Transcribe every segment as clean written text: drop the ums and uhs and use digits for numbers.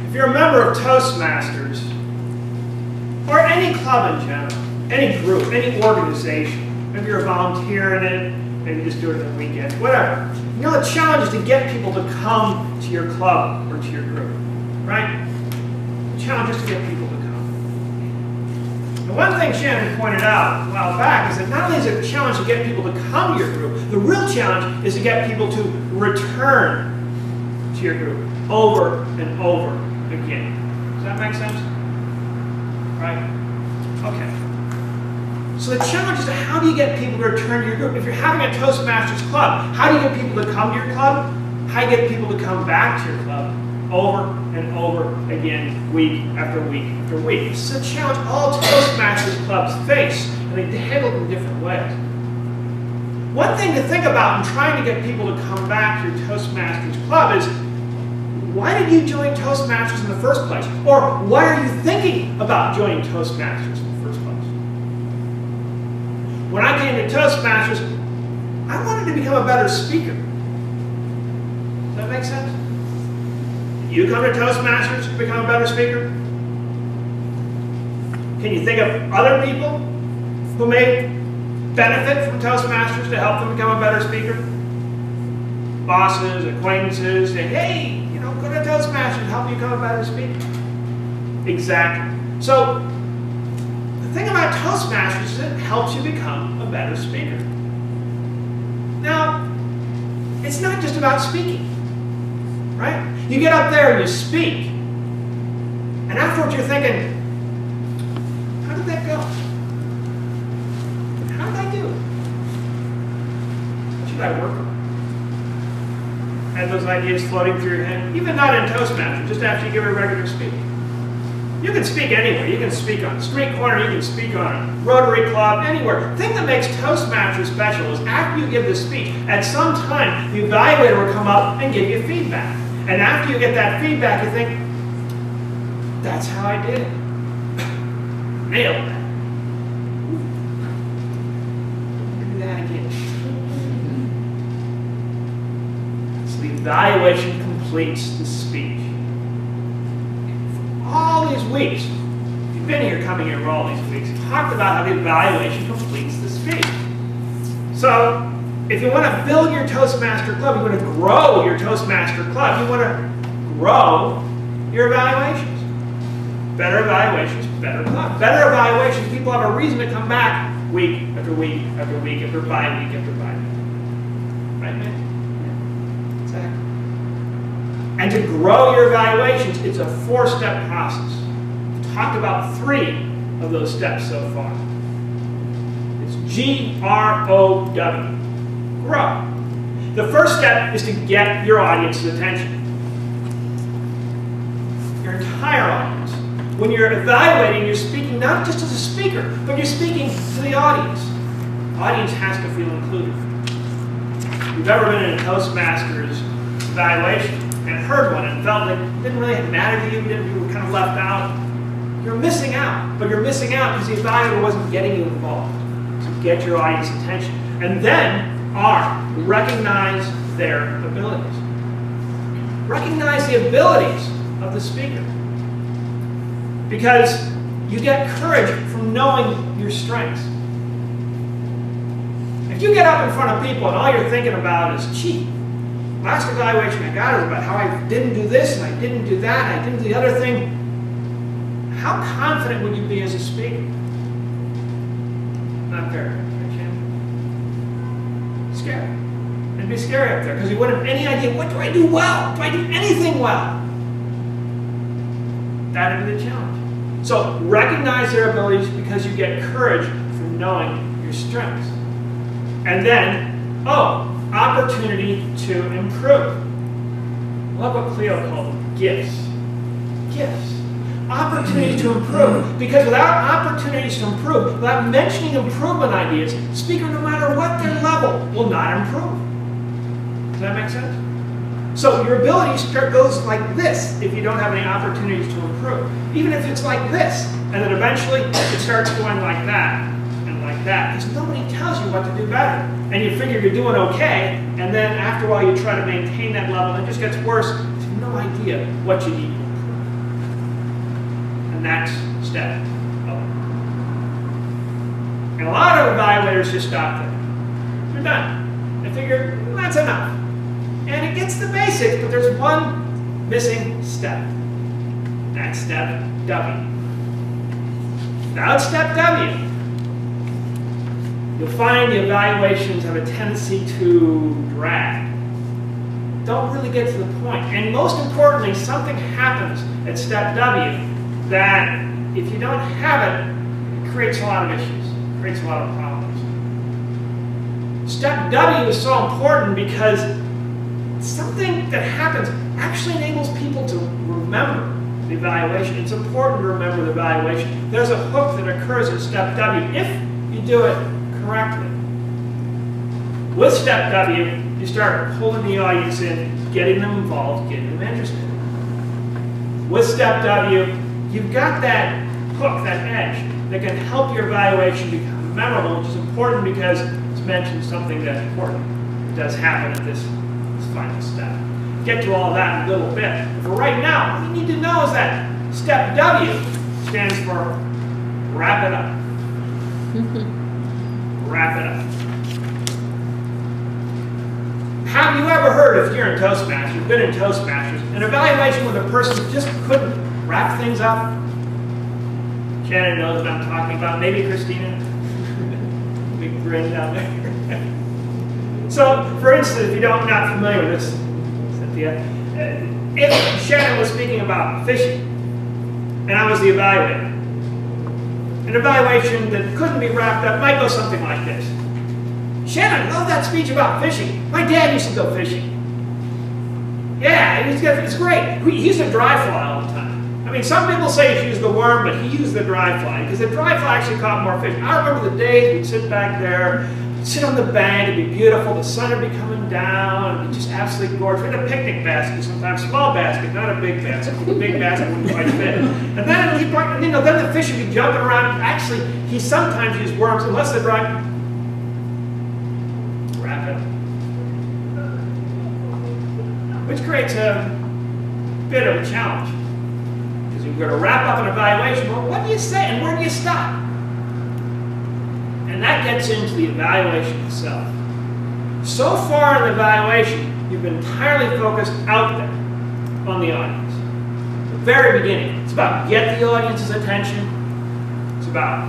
if you're a member of Toastmasters, or any club in general, any group, any organization, maybe you're a volunteer in it, maybe you just do it on the weekend, whatever. You know, the challenge is to get people to come to your club or to your group, right? The challenge is to get people to come. And one thing Shannon pointed out a while back is that not only is it a challenge to get people to come to your group, the real challenge is to get people to return to your group over and over again. Does that make sense? Right? Okay. So the challenge is to how do you get people to return to your group? If you're having a Toastmasters club, how do you get people to come to your club? How do you get people to come back to your club over and over again, week after week after week? This is a challenge all Toastmasters clubs face, and they handle it in different ways. One thing to think about in trying to get people to come back to your Toastmasters club is, why did you join Toastmasters in the first place? Or why are you thinking about joining Toastmasters in the first place? When I came to Toastmasters, I wanted to become a better speaker. Does that make sense? Did you come to Toastmasters to become a better speaker? Can you think of other people who may benefit from Toastmasters to help them become a better speaker? Bosses, acquaintances, say, hey, go to Toastmasters, help you become a better speaker. Exactly. So, the thing about Toastmasters is it helps you become a better speaker. Now, it's not just about speaking, right? You get up there and you speak, and afterwards you're thinking, how did that go? How did I do? What should I work on? Had those ideas floating through your head, even not in Toastmasters, just after you give a regular speak. You can speak anywhere. You can speak on the street corner, you can speak on a Rotary Club, anywhere. The thing that makes Toastmasters special is after you give the speech, at some time, the evaluator will come up and give you feedback. And after you get that feedback, you think, that's how I did it. Nailed that. Do that again. So the evaluation completes the speech. All these weeks, you've been here coming here for all these weeks, talked about how the evaluation completes the speech. So, if you want to build your Toastmaster club, you want to grow your Toastmaster club, you want to grow your evaluations. Better evaluations, better club. Better evaluations, people have a reason to come back week after week after week after bye week after bye week. Right, man? Yeah, exactly. And to grow your evaluations, it's a 4-step process. We've talked about 3 of those steps so far. It's G-R-O-W. Grow. The first step is to get your audience's attention. Your entire audience. When you're evaluating, you're speaking not just as a speaker, but you're speaking to the audience. The audience has to feel included. If you've ever been in a Toastmasters evaluation and heard one and felt like it didn't really matter to you, you were kind of left out, you're missing out. But you're missing out because the evaluator wasn't getting you involved. So get your audience's attention. And then recognize their abilities. Recognize the abilities of the speaker. Because you get courage from knowing your strengths. If you get up in front of people and all you're thinking about is, gee, last evaluation I got is about how I didn't do this and I didn't do that and I didn't do the other thing, how confident would you be as a speaker? Not very. Scary. It'd be scary up there because you wouldn't have any idea, what do I do well? Do I do anything well? That would be the challenge. So recognize their abilities because you get courage from knowing your strengths. And then, opportunity to improve. I love what Cleo called them, gifts. Gifts. Opportunities to improve. Because without opportunities to improve, without mentioning improvement ideas, the speaker, no matter what their level, will not improve. Does that make sense? So your ability goes like this if you don't have any opportunities to improve. Even if it's like this, and then eventually it starts going like that and like that, because nobody tells you what to do better. And you figure you're doing okay, and then after a while you try to maintain that level, and it just gets worse. You have no idea what you need to improve. the next step. And a lot of evaluators just stop there. They're done. They figure, that's enough. And it gets the basics, but there's one missing step. That's step W. Without step W, you'll find the evaluations have a tendency to drag. Don't really get to the point. And most importantly, something happens at step W that if you don't have it, it creates a lot of issues. It creates a lot of problems. Step W is so important because something that happens actually enables people to remember the evaluation. It's important to remember the evaluation. There's a hook that occurs at step W if you do it correctly. With step W, you start pulling the audience in, getting them involved, getting them interested. With step W, you've got that hook, that edge, that can help your evaluation become memorable, which is important because it's mentioned something that's important does happen at this final step. Get to all that in a little bit. But for right now, what you need to know is that step W stands for wrap it up. Wrap it up. Have you ever heard, if you're in Toastmasters, been in Toastmasters, an evaluation with a person just couldn't wrap things up? Shannon knows what I'm talking about. Maybe Christina? Big grin down there. So, for instance, if you're not familiar with this, Cynthia, if Shannon was speaking about fishing, and I was the evaluator, an evaluation that couldn't be wrapped up might go something like this. Shannon, I love that speech about fishing. My dad used to go fishing. Yeah, it's great. He used a dry fly all the time. I mean, some people say he used the worm, but he used the dry fly, because the dry fly actually caught more fish. I remember the days we'd sit back there, sit on the bank, it'd be beautiful, the sun would be coming down, it'd be just absolutely gorgeous. We had a picnic basket sometimes, small basket, not a big basket. A big basket wouldn't quite fit. And then then the fish would be jumping around. Actually, he sometimes used worms, unless they're dry. Wrap it up. Which creates a bit of a challenge. Because you're going to wrap up an evaluation, well, what do you say and where do you stop? And that gets into the evaluation itself. So far in the evaluation, you've been entirely focused out there on the audience. The very beginning, it's about get the audience's attention. It's about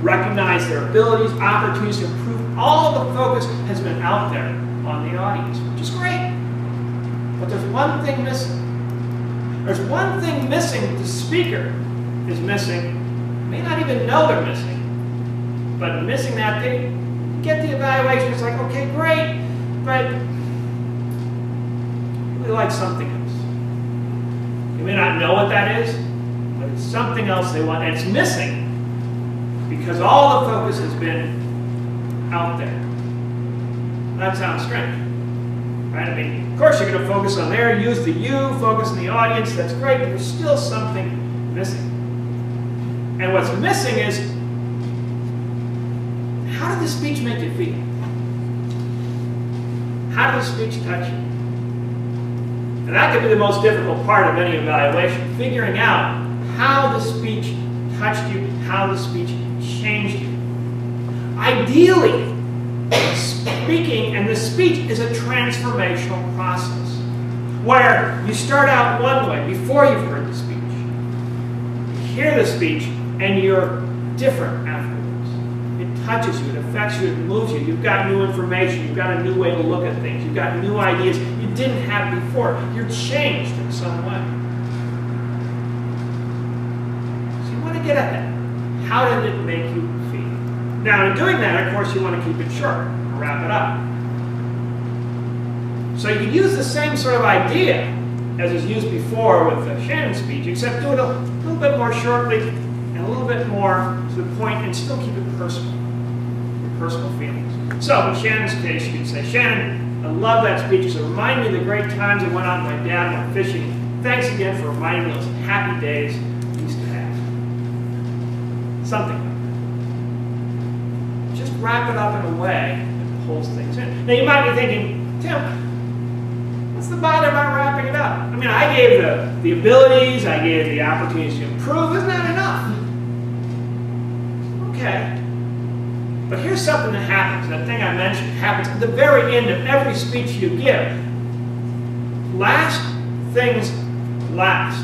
recognize their abilities, opportunities to improve. All the focus has been out there on the audience, which is great. But there's one thing missing. There's one thing missing that the speaker is missing. May not even know they're missing. But missing that, they get the evaluation. It's like, okay, great, but we like something else. You may not know what that is, but it's something else they want, and it's missing because all the focus has been out there. That sounds strange, right? I mean, of course you're going to focus on there, use the you, focus on the audience. That's great, but there's still something missing. And what's missing is, how did the speech make you feel? How did the speech touch you? And that could be the most difficult part of any evaluation, figuring out how the speech touched you, how the speech changed you. Ideally, speaking and the speech is a transformational process where you start out one way before you've heard the speech. You hear the speech and you're different afterwards. It touches you, it affects you, it moves you. You've got new information, you've got a new way to look at things, you've got new ideas you didn't have before. You're changed in some way. So you want to get at that. How did it make you feel? Now, in doing that, of course, you want to keep it short, wrap it up. So you can use the same sort of idea as was used before with the Shannon speech, except do it a little bit more shortly and a little bit more to the point, and still keep it personal, your personal feelings. So in Shannon's case, you can say, Shannon, I love that speech. It reminded me of the great times I went out with my dad went fishing. Thanks again for reminding me of those happy days we used to have. Something like that. Just wrap it up in a way that pulls things in. Now you might be thinking, Tim, What's the bother about wrapping it up? I mean, I gave the abilities, I gave the opportunities to improve. Isn't that enough? Okay. But here's something that happens. That thing I mentioned happens at the very end of every speech you give. Last things last.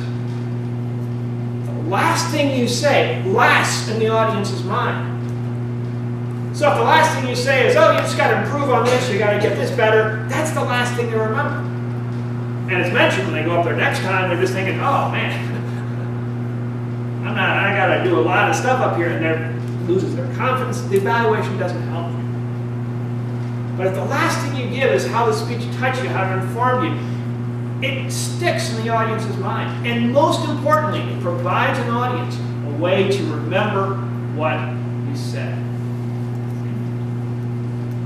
The last thing you say lasts in the audience's mind. So if the last thing you say is, oh, you just got to improve on this, you got to get this better, that's the last thing they remember. And as mentioned, when they go up there next time, they're just thinking, oh man, I got to do a lot of stuff up here, and they loses their confidence. The evaluation doesn't help you. But if the last thing you give is how the speech touched you, how it informed you, it sticks in the audience's mind. And most importantly, it provides an audience a way to remember what you said.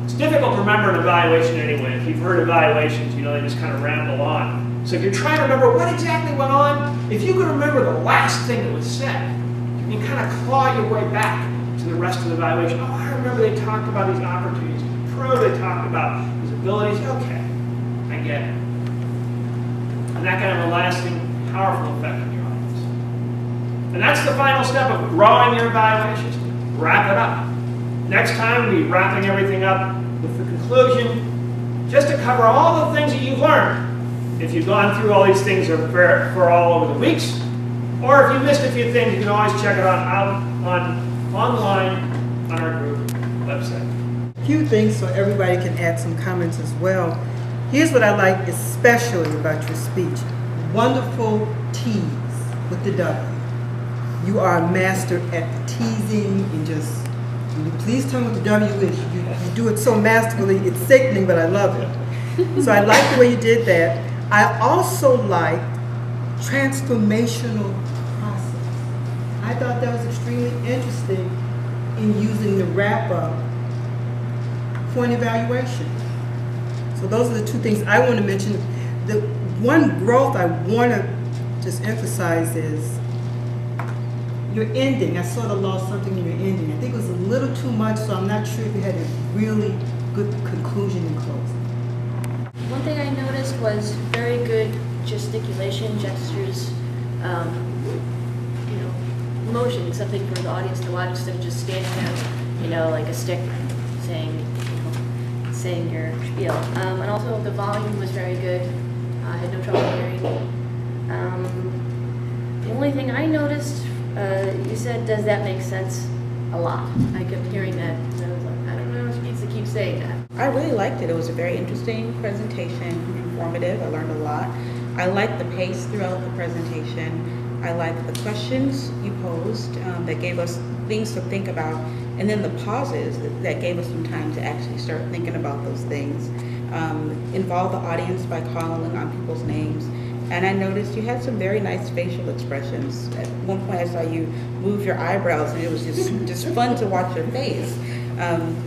It's difficult to remember an evaluation anyway. If you've heard evaluations, you know they just kind of ramble on. So if you're trying to remember what exactly went on, if you could remember the last thing that was said, you can kind of claw your way back to the rest of the evaluation. Oh, I remember they talked about these opportunities to improve, they talked about these abilities. Okay, I get it. And that can have a lasting, powerful effect on your audience. And that's the final step of growing your evaluations. Wrap it up. Next time, we'll be wrapping everything up with the conclusion, just to cover all the things that you've learned. If you've gone through all these things for all over the weeks, or if you missed a few things, you can always check it out online on our group website. A few things so everybody can add some comments as well. Here's what I like especially about your speech. Wonderful tease with the W. You are a master at teasing and just, will you please tell me what the W is? You do it so masterfully, it's sickening, but I love it. So I like the way you did that. I also like transformational process. I thought that was extremely interesting in using the wrap-up for an evaluation. So those are the two things I want to mention. The one growth I want to just emphasize is your ending. I sort of lost something in your ending. I think it was a little too much, so I'm not sure if you had a really good conclusion and closing. One thing I noticed was very good gesticulation, gestures, motion, something for the audience to watch instead of just standing there, like a stick saying your spiel. And also the volume was very good. I had no trouble hearing. The only thing I noticed, you said, does that make sense? A lot. I kept hearing that. And I was like, I don't know, she needs to keep saying that. I really liked it. It was a very interesting presentation, informative. I learned a lot. I liked the pace throughout the presentation. I liked the questions you posed that gave us things to think about, and then the pauses that gave us some time to actually start thinking about those things. Involve the audience by calling on people's names. And I noticed you had some very nice facial expressions. At one point I saw you move your eyebrows, and it was just fun to watch your face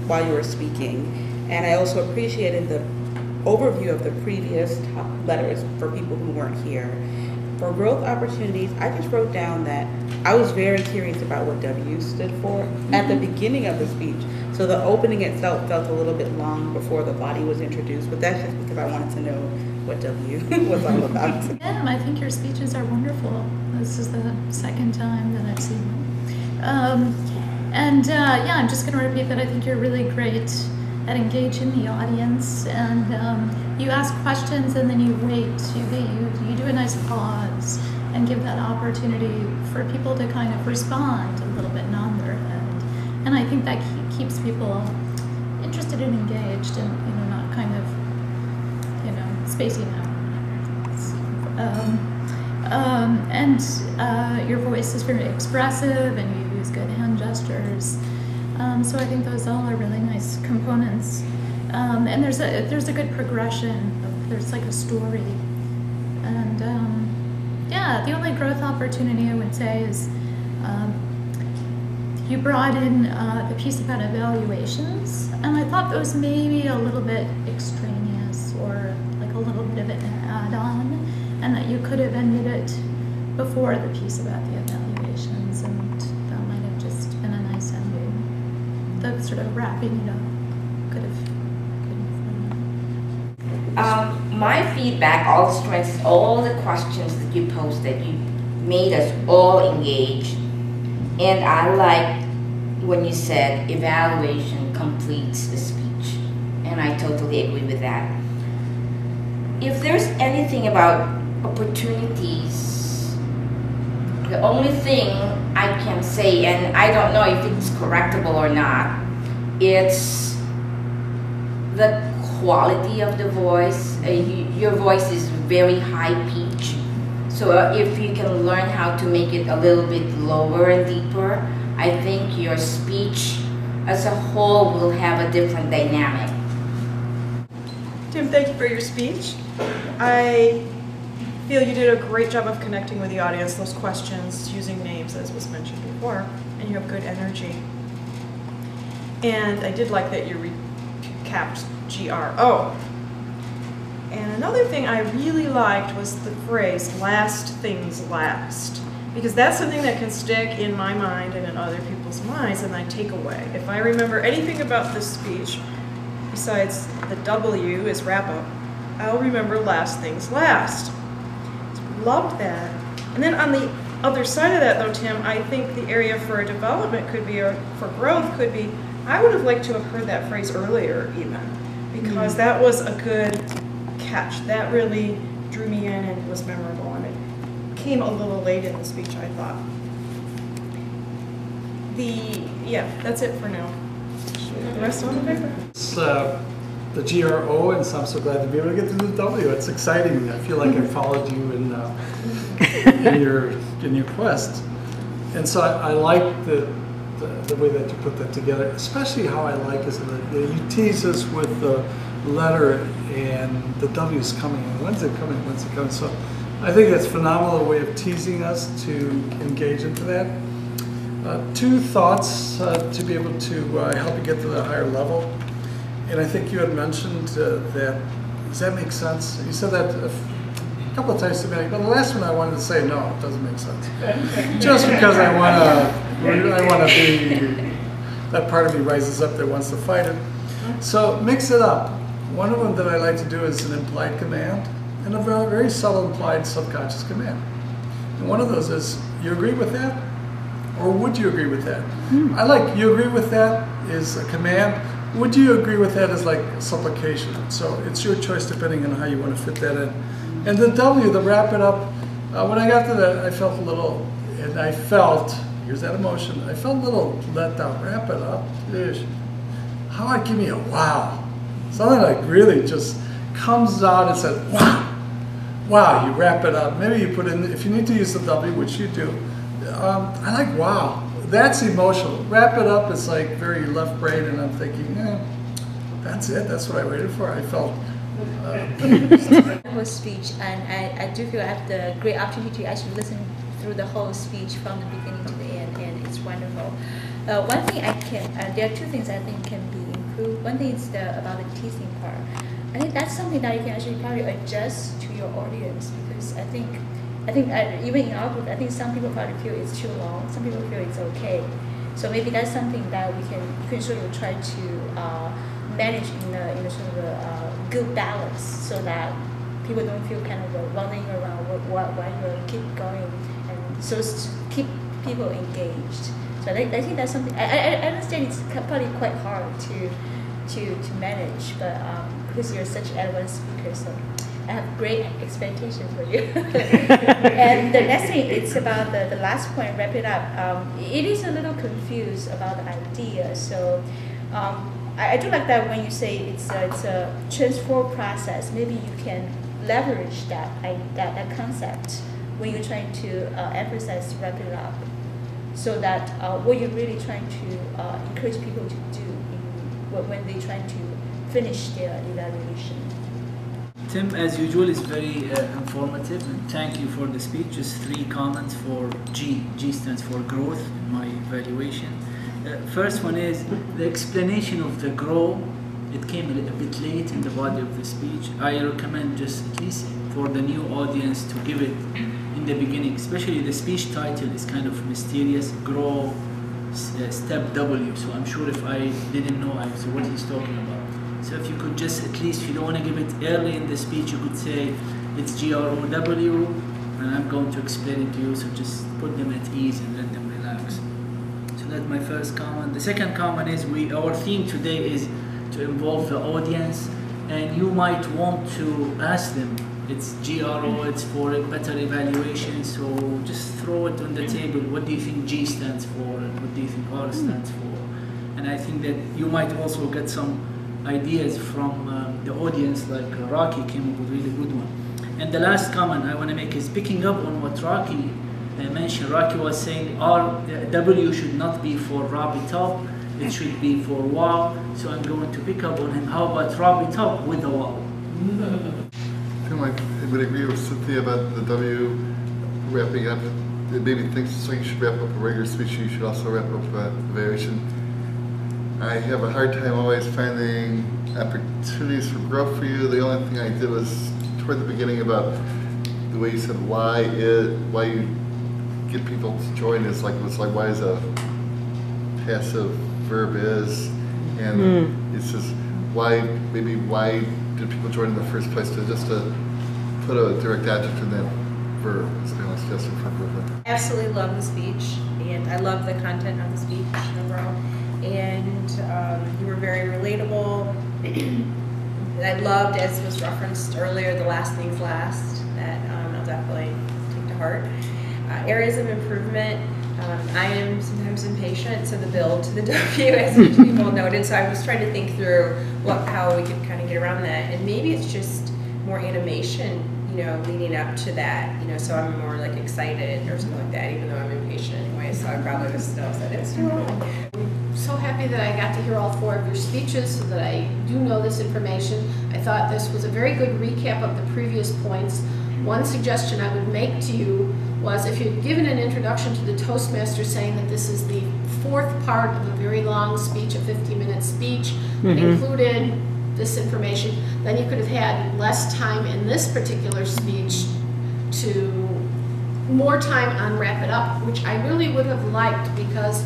while you were speaking. And I also appreciated the overview of the previous top letters for people who weren't here. For growth opportunities, I just wrote down that I was very curious about what W stood for at the beginning of the speech. So the opening itself felt a little bit long before the body was introduced, but that's just because I wanted to know what W was all about. Yeah, I think your speeches are wonderful. This is the second time that I've seen them. Yeah, I'm just going to repeat that I think you're really great at engaging the audience, and you ask questions and then you wait. You do a nice pause and give that opportunity for people to kind of respond a little bit nod their head, and I think that keeps people interested and engaged, and not kind of spacing out. Your voice is very expressive, and you use good hand gestures. So I think those all are really nice components, and there's a good progression. There's like a story, and yeah, the only growth opportunity I would say is you brought in the piece about evaluations, and I thought those may be a little bit extraneous or like a little bit of an add-on, and that you could have ended it before the piece about the evaluations, and that might have just been a nice ending. That sort of wrapping it up could have been fun. my feedback, all the strengths, all the questions that you posted, you made us all engaged. And I like when you said evaluation completes the speech. And I totally agree with that. If there's anything about opportunities, the only thing I can say, and I don't know if it's correctable or not, it's the quality of the voice. Your voice is very high pitch. So if you can learn how to make it a little bit lower and deeper, I think your speech as a whole will have a different dynamic. Tim, thank you for your speech. I feel you did a great job of connecting with the audience, those questions, using names as was mentioned before, and you have good energy. And I did like that you recapped GRO. And another thing I really liked was the phrase, last things last. Because that's something that can stick in my mind and in other people's minds, and I take away. If I remember anything about this speech, besides the W is wrap up, I'll remember last things last. Loved that. And then on the other side of that though, Tim, I think the area for development could be, or for growth could be, I would have liked to have heard that phrase earlier even, because that was a good catch. That really drew me in and was memorable, and it came a little late in the speech, I thought. Yeah, that's it for now. The rest on the paper. It's the GRO, and so I'm so glad to be able to get to the W. It's exciting. I feel like I followed you in your quest, and so I like the way that you put that together. Especially how I like is that you tease us with the letter and the W's coming. And when's it coming? When's it coming? So I think that's a phenomenal way of teasing us to engage into that. Two thoughts to be able to help you get to the higher level. And I think you had mentioned that, does that make sense? You said that a couple of times to me, but the last one I wanted to say, no, it doesn't make sense. Just because I want to be, that part of me rises up that wants to fight it. So mix it up. One of them that I like to do is an implied command, and a very, very subtle implied subconscious command. And one of those is, you agree with that? Or would you agree with that? I like, you agree with that is a command. Would you agree with that as like supplication? So it's your choice depending on how you want to fit that in. And the W, the wrap it up, when I got to that, I felt a little, and I felt, here's that emotion, I felt a little let down. Wrap it up. How about give me a wow? Something like really just comes out and says, wow. Wow, you wrap it up. Maybe you put in, if you need to use the W, which you do, I like wow. That's emotional. Wrap it up is like very left brain, and I'm thinking, that's it. That's what I waited for. I felt. Whole speech, and I do feel I have the great opportunity to actually listen through the whole speech from the beginning to the end, and it's wonderful. One thing I can, there are two things I think can be improved. One thing is about the teasing part. I think that's something that you can actually probably adjust to your audience, because I think even in our group, I think some people probably feel it's too long. Some people feel it's okay. So maybe that's something that you can sort of try to manage in a sort of a good balance, so that people don't feel kind of running around while you keep going, and so as to keep people engaged. So I think that's something. I understand it's probably quite hard to manage, but because you're such an advanced speaker, so I have great expectations for you. And the next thing, it's about the last point, wrap it up. It is a little confused about the idea. So I do like that when you say it's a transform process. Maybe you can leverage that concept when you're trying to emphasize wrap it up, so that what you're really trying to encourage people to do when they're trying to finish their evaluation. Tim, as usual, is very informative, and thank you for the speech. Just 3 comments for G. G stands for growth in my evaluation. First one is the explanation of the grow. It came a bit late in the body of the speech. I recommend just at least for the new audience to give it in the beginning, especially the speech title is kind of mysterious, grow step W. So I'm sure if I didn't know what he's talking about, So if you could just, at least if you don't want to give it early in the speech, you could say it's GROW, and I'm going to explain it to you, so just put them at ease and let them relax. So that's my first comment. The second comment is our theme today is to involve the audience, and you might want to ask them, it's GRO, it's for a better evaluation, so just throw it on the table. What do you think G stands for, and what do you think R stands for? And I think that you might also get some ideas from the audience, like Rocky came up with a really good one. And the last comment I want to make is picking up on what Rocky mentioned. Rocky was saying W should not be for Robbie Top, it should be for wow. So I'm going to pick up on him. How about Robbie Top with a wow? I feel like I would agree with Cynthia about the W wrapping up. It maybe thinks so you should wrap up a regular speech, you should also wrap up a evaluation. I have a hard time always finding opportunities for growth for you. The only thing I did was toward the beginning about the way you said why you get people to join is like, it's like why is a passive verb is, and it's just why did people join in the first place, to put a direct adjective in that verb is my suggestion for improvement. I absolutely love the speech, and I love the content of the speech overall. And you were very relatable. I loved, as was referenced earlier, the last things last. That I'll definitely take to heart. Areas of improvement. I am sometimes impatient, so the build to the W, as people noted. So I was trying to think through how we could kind of get around that, and maybe it's just more animation, leading up to that. So I'm more like excited or something like that, even though I'm impatient anyway. So I probably was still said it's too long. So happy that I got to hear all 4 of your speeches so that I do know this information. I thought this was a very good recap of the previous points. One suggestion I would make to you was if you'd given an introduction to the Toastmaster saying that this is the 4th part of a very long speech, a 50-minute speech, that included this information, then you could have had less time in this particular speech to more time on Wrap It Up, which I really would have liked, because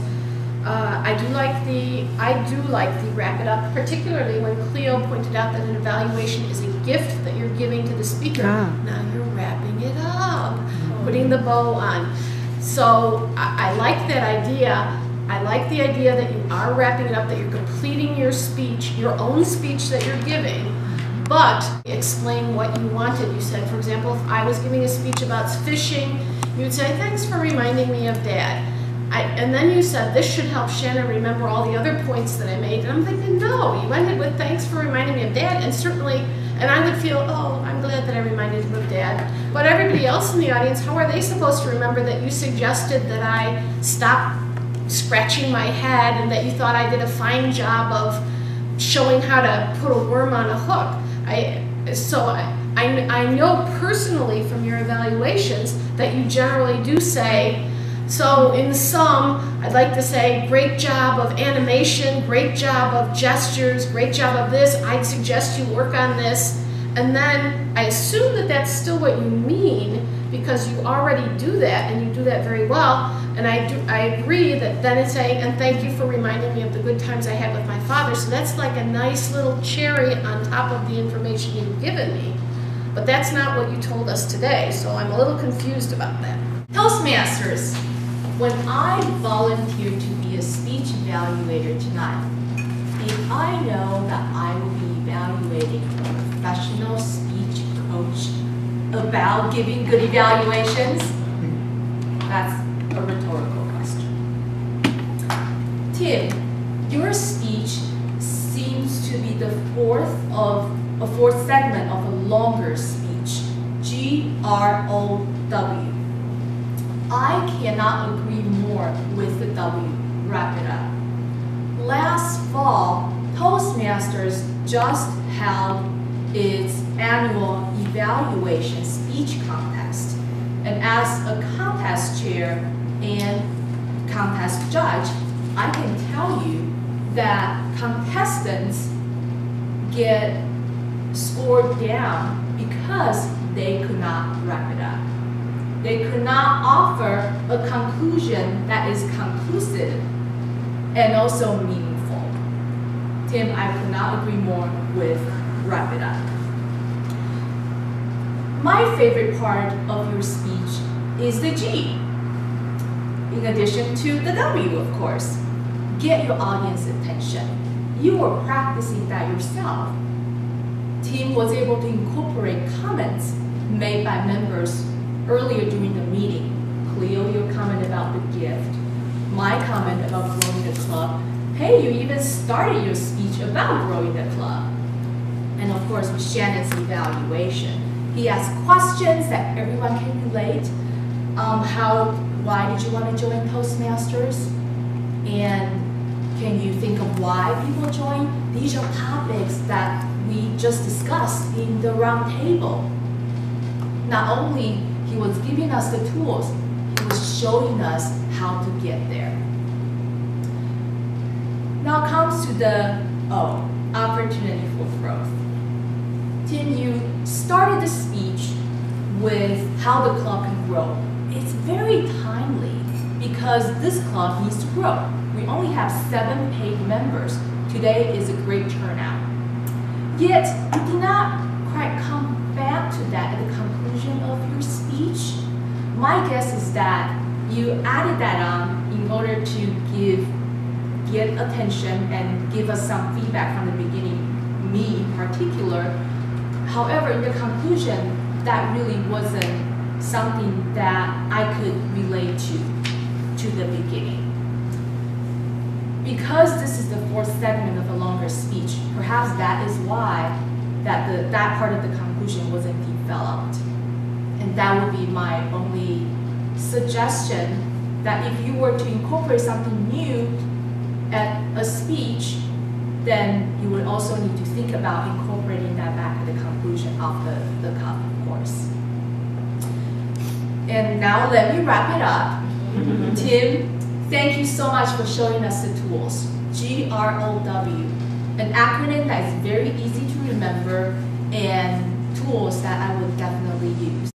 I do like the Wrap It Up, particularly when Cleo pointed out that an evaluation is a gift that you're giving to the speaker. Now you're wrapping it up, putting the bow on. So I like that idea. I like the idea that you are wrapping it up, that you're completing your speech, your own speech that you're giving, but explain what you wanted. You said, for example, if I was giving a speech about fishing, you'd say, thanks for reminding me of Dad. And then you said, this should help Shannon remember all the other points that I made. And I'm thinking, no, you ended with thanks for reminding me of Dad. And certainly, and I would feel, oh, I'm glad that I reminded him of Dad. But everybody else in the audience, how are they supposed to remember that you suggested that I stop scratching my head and that you thought I did a fine job of showing how to put a worm on a hook? I know personally from your evaluations that you generally do say, so in sum, I'd like to say great job of animation, great job of gestures, great job of this, I'd suggest you work on this. And then I assume that that's still what you mean, because you already do that and you do that very well. And I agree that then it's saying, and thank you for reminding me of the good times I had with my father. So that's like a nice little cherry on top of the information you've given me. But that's not what you told us today, so I'm a little confused about that. Toastmasters, when I volunteer to be a speech evaluator tonight, if I know that I will be evaluating a professional speech coach about giving good evaluations, that's a rhetorical question. Tim, your speech seems to be the fourth segment of a longer speech, GROW. I cannot agree more with the W, wrap it up. Last fall, Toastmasters just held its annual evaluation speech contest. And as a contest chair and contest judge, I can tell you that contestants get scored down because they could not wrap it up. They could not offer a conclusion that is conclusive and also meaningful. Tim, I could not agree more with wrap it up. My favorite part of your speech is the G, in addition to the W, of course. Get your audience attention. You were practicing that yourself. Tim was able to incorporate comments made by members earlier during the meeting. Cleo, your comment about the gift. My comment about growing the club. Hey, you even started your speech about growing the club. And of course, with Shannon's evaluation. He asked questions that everyone can relate. Why did you want to join Toastmasters? And can you think of why people join? These are topics that we just discussed in the round table. Not only he was giving us the tools, he was showing us how to get there. Now comes to the O, opportunity for growth. Tim, you started the speech with how the club can grow. It's very timely because this club needs to grow. We only have 7 paid members. Today is a great turnout. Yet, you did not quite come back to that at the conclusion of your speech. My guess is that you added that on in order to get attention and give us some feedback from the beginning, me in particular. However, in the conclusion, that really wasn't something that I could relate to the beginning. Because this is the 4th segment of a longer speech, perhaps that is why that part of the conclusion wasn't developed. And that would be my only suggestion, that if you were to incorporate something new at a speech, then you would also need to think about incorporating that back at the conclusion of the cup, of course. And now let me wrap it up. Tim, thank you so much for showing us the tools. GROW, an acronym that is very easy to remember and tools that I would definitely use.